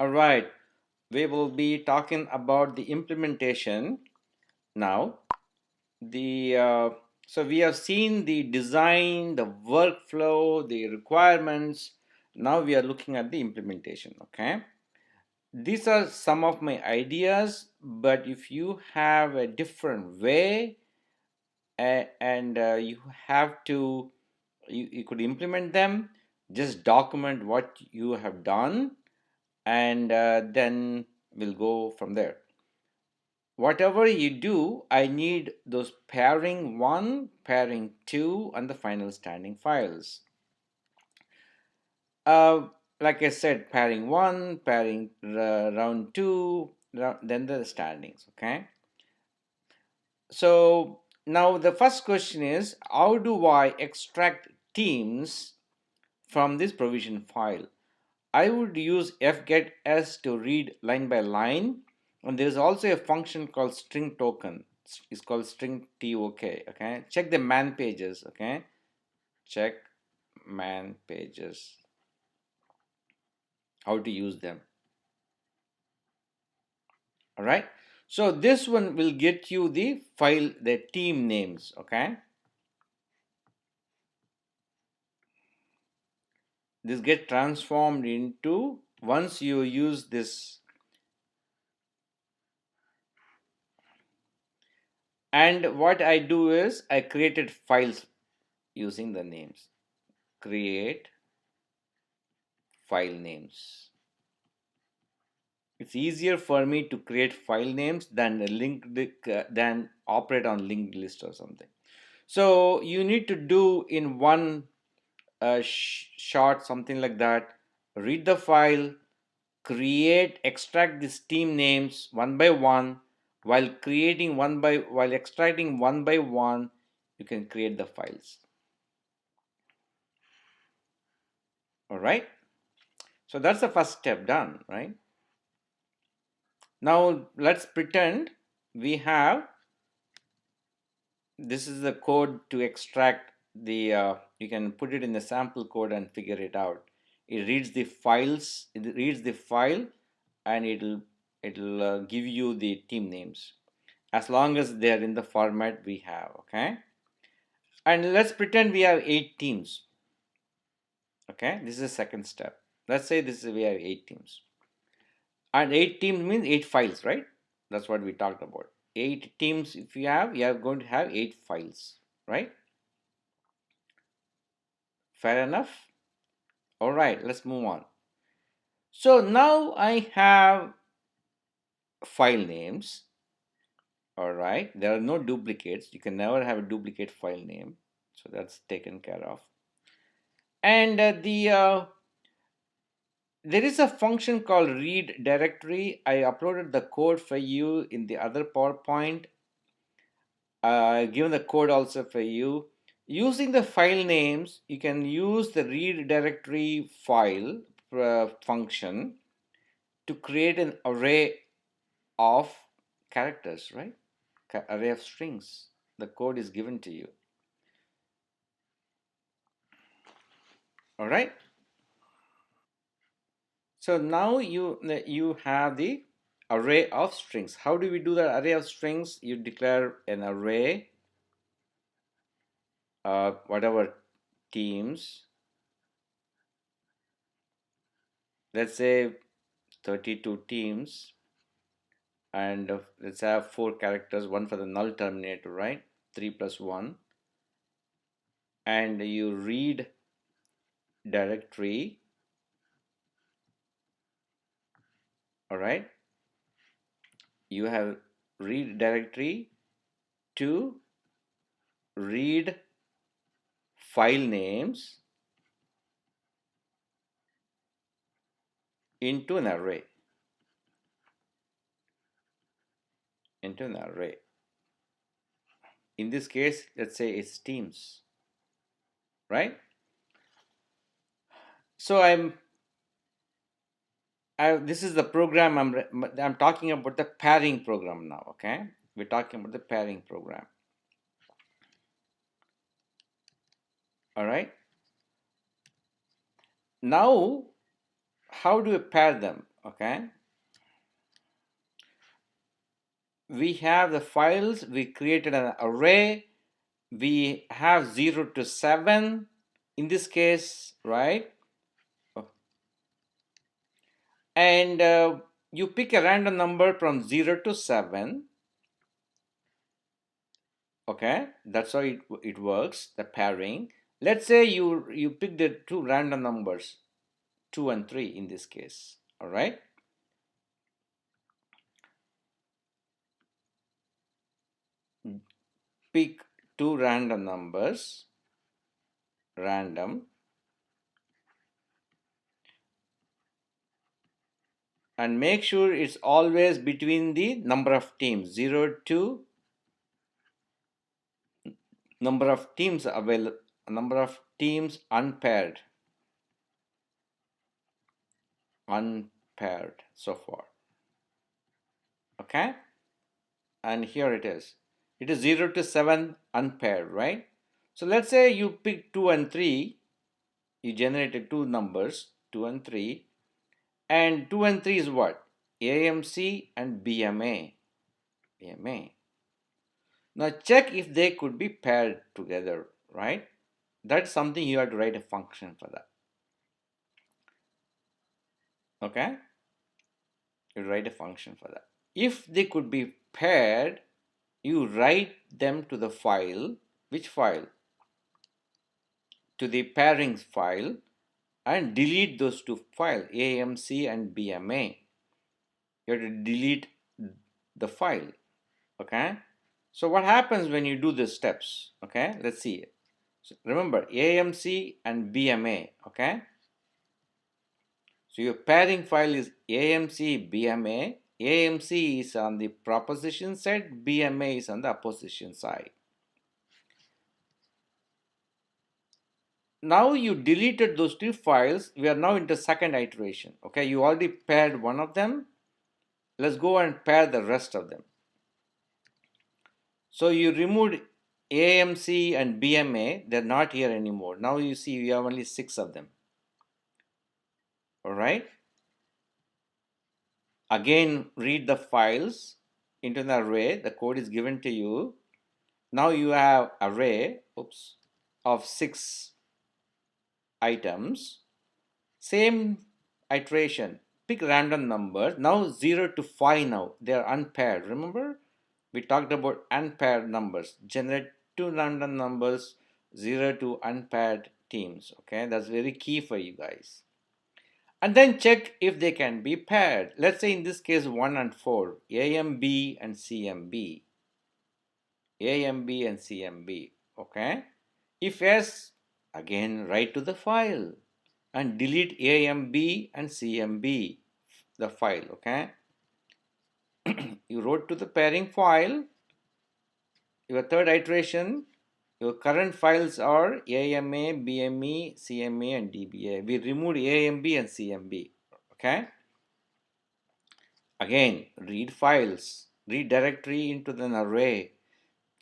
All right, we will be talking about the implementation now. The So we have seen the design, the workflow, the requirements. Now we are looking at the implementation. Okay, these are some of my ideas, but if you have a different way and you have to you could implement them, just document what you have done and then we'll go from there. Whatever you do, I need those pairing 1, pairing 2, and the final standing files. Uh, like I said, pairing 1, pairing round 2, then the standings, okay? So now the first question is, how do I extract teams from this provision file? I would use fget_s to read line by line, and there is also a function called string token. It's called string tok. Okay, check the man pages. Okay, check man pages. How to use them? All right. So this one will get you the file, the team names. Okay, this get transformed into once you use this. And what I do is I created files using the names. Create file names. It's easier for me to create file names than than operate on linked list or something. So you need to do in one shot something like that. Read the file, extract these team names one by one. While extracting one by one, you can create the files. All right. So that's the first step done, right? Now let's pretend we have this is the code to extract the you can put it in the sample code and figure it out. It reads the files, it reads the file, and it'll give you the team names as long as they're in the format we have. Okay, and let's pretend we have 8 teams. Okay, this is the second step. Let's say we have 8 teams, and 8 teams means 8 files, right? That's what we talked about. 8 teams, if you are going to have 8 files, right? Fair enough. All right, let's move on. So now I have file names. All right, there are no duplicates. You can never have a duplicate file name. So that's taken care of. And there is a function called read directory. I uploaded the code for you in the other PowerPoint. Given the code also for you. Using the file names, you can use the read directory file function to create an array of characters, right? Array of strings. The code is given to you. All right. So now you have the array of strings. How do we do the array of strings? You declare an array, whatever teams. Let's say 32 teams, and let's have 4 characters, one for the null terminator, right? 3 plus 1, and you read directory. All right, you have read directory to read file names into an array. In this case, let's say it's teams, right? So this is the program I'm talking about, the pairing program now. Okay, we're talking about the pairing program. All right. Now, how do you pair them? Okay, we have the files, we created an array, we have 0 to 7 in this case, right? And you pick a random number from 0 to 7. Okay, that's how it works, the pairing. Let's say you pick the two random numbers, 2 and 3 in this case. All right, pick two random numbers, random, and make sure it's always between the number of teams, 0 to number of teams available, number of teams unpaired, so far. Okay, and here it is. It is 0 to 7 unpaired, right? So let's say you pick 2 and 3, you generated two numbers, 2 and 3, and 2 and 3 is what? AMC and BMA. BMA. Now check if they could be paired together, right? That's something you have to write a function for that. Okay? You write a function for that. If they could be paired, you write them to the file. Which file? To the pairings file, and delete those two files, AMC and BMA. You have to delete the file. Okay? So what happens when you do the steps? Okay, let's see. So remember, AMC and BMA. Okay, so your pairing file is AMC BMA. AMC is on the proposition side, BMA is on the opposition side. Now you deleted those two files. We are now into second iteration. Okay, you already paired one of them. Let's go and pair the rest of them. So you removed AMC and BMA. They're not here anymore. Now you see we have only 6 of them. All right. Again, read the files into the array. The code is given to you. Now you have array, of 6 items. Same iteration. Pick random numbers. Now 0 to 5 now. They are unpaired. Remember? We talked about unpaired numbers. Generate two random numbers, 0 to unpaired teams. Okay, that's very key for you guys. And then check if they can be paired. Let's say in this case 1 and 4, AMB and CMB. AMB and CMB. Okay. If yes, again write to the file and delete AMB and CMB, the file. Okay. You wrote to the pairing file. Your third iteration, your current files are AMA, BME, CMA, and DBA. We removed AMB and CMB. Okay. Again, read files, read directory into an array.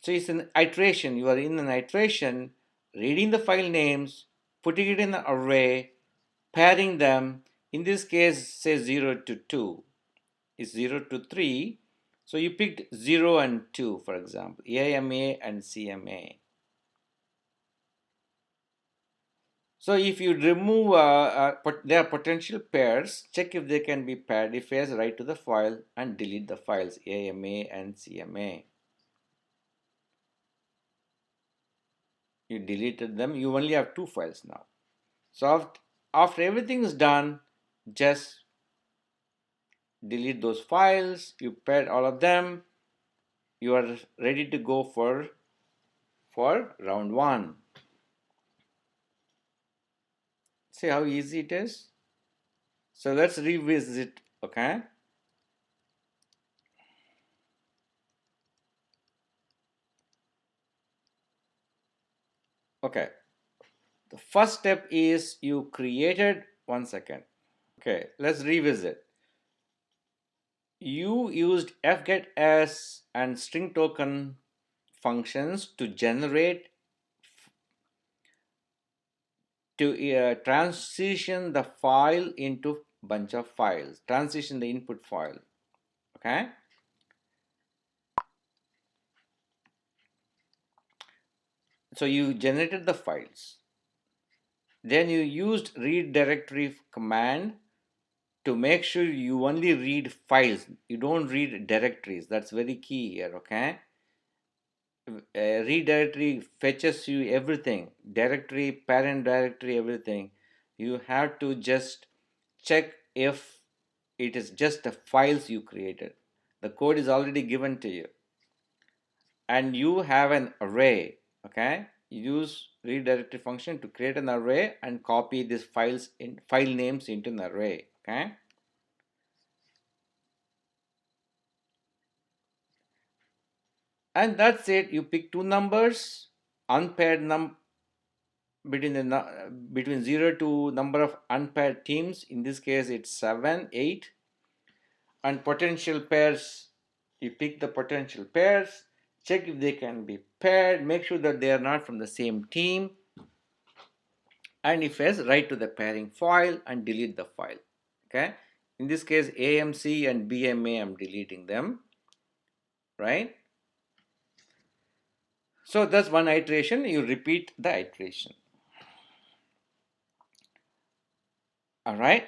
So it's an iteration. You are in an iteration, reading the file names, putting it in an array, pairing them. In this case, say 0 to 2 is 0 to 3. So you picked 0 and 2, for example, AMA and CMA. So if you remove their potential pairs, check if they can be paired. If yes, write to the file and delete the files AMA and CMA. You deleted them. You only have 2 files now. So after everything is done, just delete those files. You paired all of them. You are ready to go for round 1. See how easy it is? So let's revisit, okay? Okay. The first step is you created, 1 second. Okay, let's revisit. You used fgetS and string token functions to generate, to transition the file into bunch of files. Transition the input file. Okay. So you generated the files. Then you used read directory command to make sure you only read files. You don't read directories. That's very key here. Okay. Read directory fetches you everything, directory, parent directory, everything. You have to just check if it is just the files you created. The code is already given to you, and you have an array. Okay, use read directory function to create an array and copy these files in file names into an array. Okay, and that's it. You pick two numbers, unpaired between between 0 to number of unpaired teams. In this case it's 7 8. And potential pairs, you pick the potential pairs, check if they can be paired, make sure that they are not from the same team, and if yes, write to the pairing file and delete the file. Okay, in this case AMC and BMA, I'm deleting them, right? So that's one iteration. You repeat the iteration. All right.